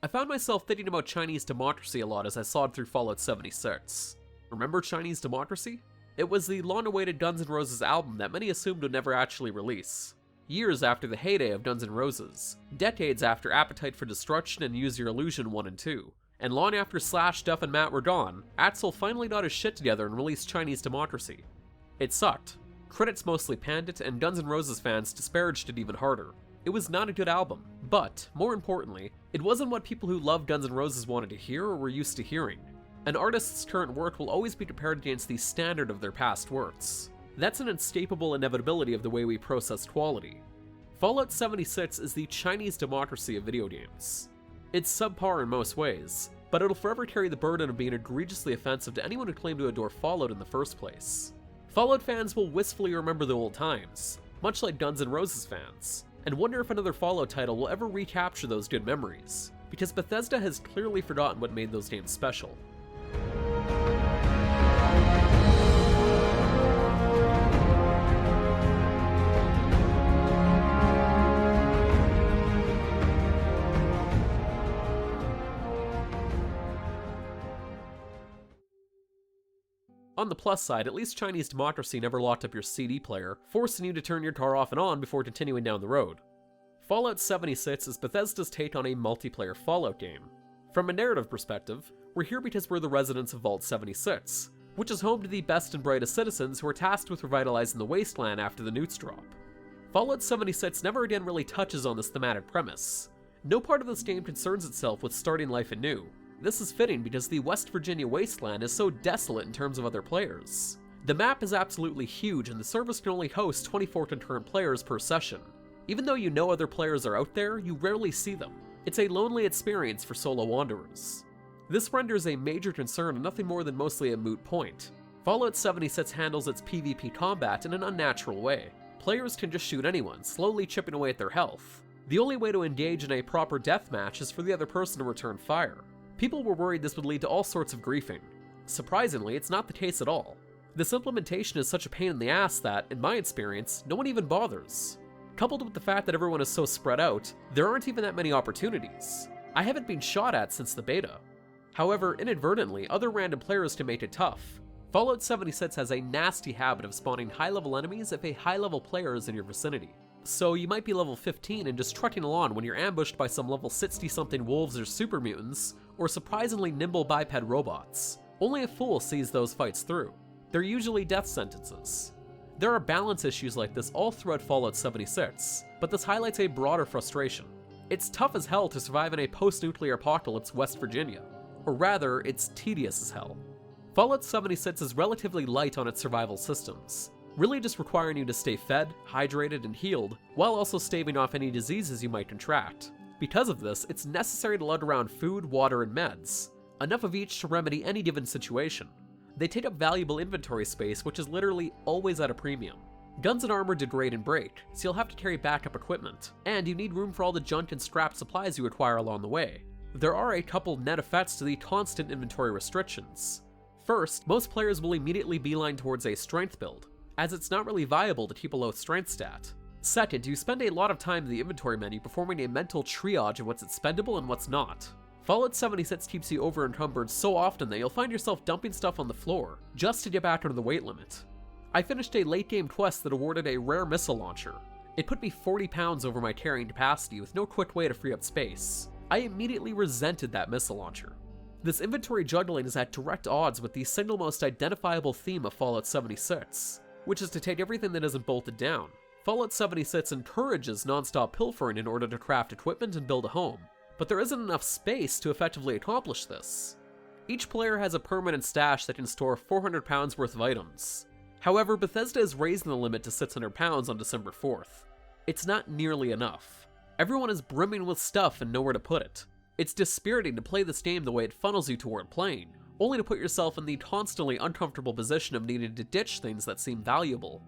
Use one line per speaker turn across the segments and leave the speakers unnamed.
I found myself thinking about Chinese democracy a lot as I sawed through Fallout 76. Remember Chinese democracy? It was the long-awaited Guns N' Roses album that many assumed would never actually release. Years after the heyday of Guns N' Roses, decades after Appetite for Destruction and Use Your Illusion 1 and 2, and long after Slash, Duff, and Matt were gone, Axl finally got his shit together and released Chinese Democracy. It sucked. Critics mostly panned it, and Guns N' Roses fans disparaged it even harder. It was not a good album, but, more importantly, it wasn't what people who loved Guns N' Roses wanted to hear or were used to hearing. An artist's current work will always be compared against the standard of their past works. That's an inescapable inevitability of the way we process quality. Fallout 76 is the Chinese democracy of video games. It's subpar in most ways, but it'll forever carry the burden of being egregiously offensive to anyone who claimed to adore Fallout in the first place. Fallout fans will wistfully remember the old times, much like Guns N' Roses fans, and wonder if another Fallout title will ever recapture those good memories, because Bethesda has clearly forgotten what made those games special. On the plus side, at least Chinese democracy never locked up your CD player, forcing you to turn your car off and on before continuing down the road. Fallout 76 is Bethesda's take on a multiplayer Fallout game. From a narrative perspective, we're here because we're the residents of Vault 76, which is home to the best and brightest citizens who are tasked with revitalizing the wasteland after the nukes drop. Fallout 76 never again really touches on this thematic premise. No part of this game concerns itself with starting life anew. This is fitting because the West Virginia wasteland is so desolate in terms of other players. The map is absolutely huge and the service can only host 24 concurrent players per session. Even though you know other players are out there, you rarely see them. It's a lonely experience for solo wanderers. This renders a major concern and nothing more than mostly a moot point. Fallout 76 handles its PvP combat in an unnatural way. Players can just shoot anyone, slowly chipping away at their health. The only way to engage in a proper deathmatch is for the other person to return fire. People were worried this would lead to all sorts of griefing. Surprisingly, it's not the case at all. This implementation is such a pain in the ass that, in my experience, no one even bothers. Coupled with the fact that everyone is so spread out, there aren't even that many opportunities. I haven't been shot at since the beta. However, inadvertently, other random players can make it tough. Fallout 76 has a nasty habit of spawning high-level enemies if a high-level player is in your vicinity. So you might be level 15 and just trucking along when you're ambushed by some level 60-something wolves or super mutants, or surprisingly nimble biped robots. Only a fool sees those fights through. They're usually death sentences. There are balance issues like this all throughout Fallout 76, but this highlights a broader frustration. It's tough as hell to survive in a post-nuclear apocalypse West Virginia. Or rather, it's tedious as hell. Fallout 76 is relatively light on its survival systems, really just requiring you to stay fed, hydrated, and healed, while also staving off any diseases you might contract. Because of this, it's necessary to lug around food, water, and meds, enough of each to remedy any given situation. They take up valuable inventory space, which is literally always at a premium. Guns and armor degrade and break, so you'll have to carry backup equipment, and you need room for all the junk and scrap supplies you acquire along the way. There are a couple net effects to the constant inventory restrictions. First, most players will immediately beeline towards a strength build, as it's not really viable to keep a low strength stat. Second, you spend a lot of time in the inventory menu performing a mental triage of what's expendable and what's not. Fallout 76 keeps you over encumbered so often that you'll find yourself dumping stuff on the floor, just to get back under the weight limit. I finished a late game quest that awarded a rare missile launcher. It put me 40 pounds over my carrying capacity with no quick way to free up space. I immediately resented that missile launcher. This inventory juggling is at direct odds with the single most identifiable theme of Fallout 76, which is to take everything that isn't bolted down. Fallout 76 encourages non-stop pilfering in order to craft equipment and build a home, but there isn't enough space to effectively accomplish this. Each player has a permanent stash that can store 400 pounds worth of items. However, Bethesda is raising the limit to 600 pounds on December 4th. It's not nearly enough. Everyone is brimming with stuff and nowhere to put it. It's dispiriting to play this game the way it funnels you toward playing, only to put yourself in the constantly uncomfortable position of needing to ditch things that seem valuable.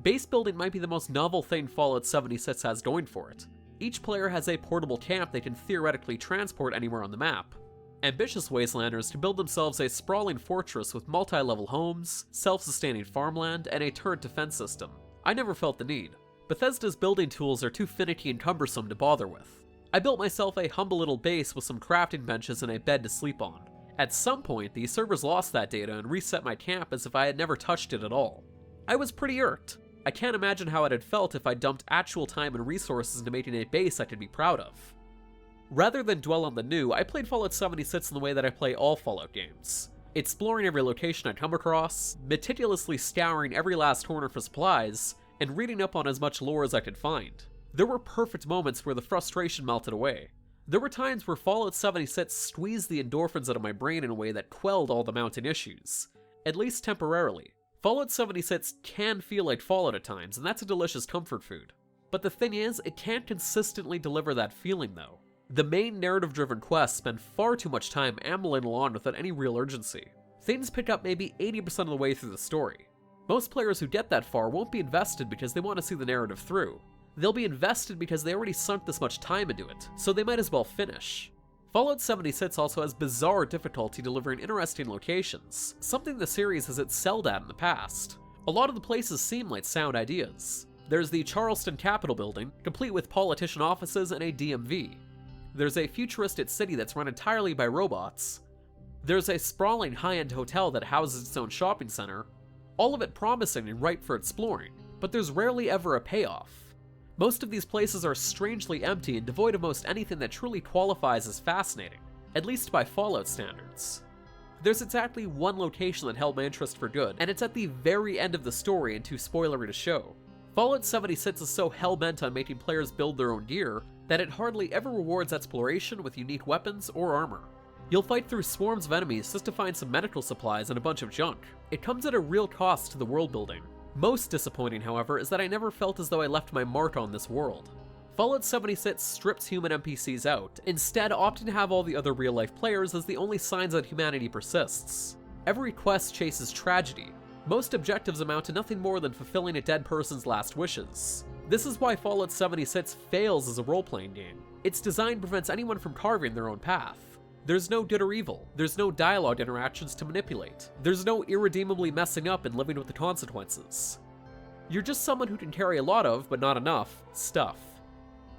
Base building might be the most novel thing Fallout 76 has going for it. Each player has a portable camp they can theoretically transport anywhere on the map. Ambitious wastelanders can build themselves a sprawling fortress with multi-level homes, self-sustaining farmland, and a turret defense system. I never felt the need. Bethesda's building tools are too finicky and cumbersome to bother with. I built myself a humble little base with some crafting benches and a bed to sleep on. At some point, the servers lost that data and reset my camp as if I had never touched it at all. I was pretty irked. I can't imagine how it had felt if I dumped actual time and resources into making a base I could be proud of. Rather than dwell on the new, I played Fallout 76 in the way that I play all Fallout games. Exploring every location I come across, meticulously scouring every last corner for supplies, and reading up on as much lore as I could find. There were perfect moments where the frustration melted away. There were times where Fallout 76 squeezed the endorphins out of my brain in a way that quelled all the mounting issues, at least temporarily. Fallout 76 can feel like Fallout at times, and that's a delicious comfort food. But the thing is, it can't consistently deliver that feeling though. The main narrative-driven quests spend far too much time ambling along without any real urgency. Things pick up maybe 80% of the way through the story. Most players who get that far won't be invested because they want to see the narrative through. They'll be invested because they already sunk this much time into it, so they might as well finish. Fallout 76 also has bizarre difficulty delivering interesting locations, something the series has excelled at in the past. A lot of the places seem like sound ideas. There's the Charleston Capitol building, complete with politician offices and a DMV. There's a futuristic city that's run entirely by robots. There's a sprawling high-end hotel that houses its own shopping center, all of it promising and ripe for exploring, but there's rarely ever a payoff. Most of these places are strangely empty and devoid of most anything that truly qualifies as fascinating, at least by Fallout standards. There's exactly one location that held my interest for good, and it's at the very end of the story and too spoilery to show. Fallout 76 is so hell-bent on making players build their own gear that it hardly ever rewards exploration with unique weapons or armor. You'll fight through swarms of enemies just to find some medical supplies and a bunch of junk. It comes at a real cost to the world building. Most disappointing, however, is that I never felt as though I left my mark on this world. Fallout 76 strips human NPCs out, instead opting to have all the other real-life players as the only signs that humanity persists. Every quest chases tragedy. Most objectives amount to nothing more than fulfilling a dead person's last wishes. This is why Fallout 76 fails as a role-playing game. Its design prevents anyone from carving their own path. There's no good or evil. There's no dialogue interactions to manipulate. There's no irredeemably messing up and living with the consequences. You're just someone who can carry a lot of, but not enough, stuff.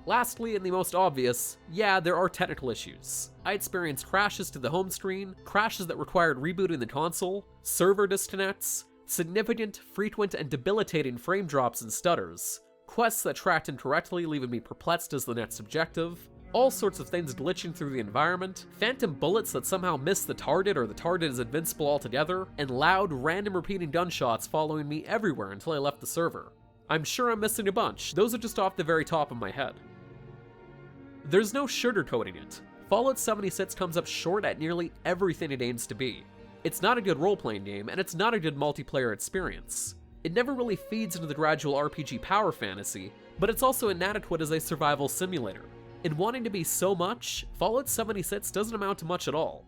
Lastly, and the most obvious, yeah, there are technical issues. I experienced crashes to the home screen, crashes that required rebooting the console, server disconnects, significant, frequent, and debilitating frame drops and stutters, quests that tracked incorrectly leaving me perplexed as the next objective, all sorts of things glitching through the environment, phantom bullets that somehow miss the target or the target is invincible altogether, and loud, random repeating gunshots following me everywhere until I left the server. I'm sure I'm missing a bunch, those are just off the very top of my head. There's no sugarcoating it. Fallout 76 comes up short at nearly everything it aims to be. It's not a good role-playing game, and it's not a good multiplayer experience. It never really feeds into the gradual RPG power fantasy, but it's also inadequate as a survival simulator. In wanting to be so much, Fallout 76 doesn't amount to much at all.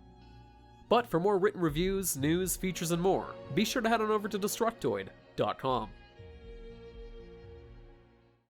But for more written reviews, news, features, and more, be sure to head on over to Destructoid.com.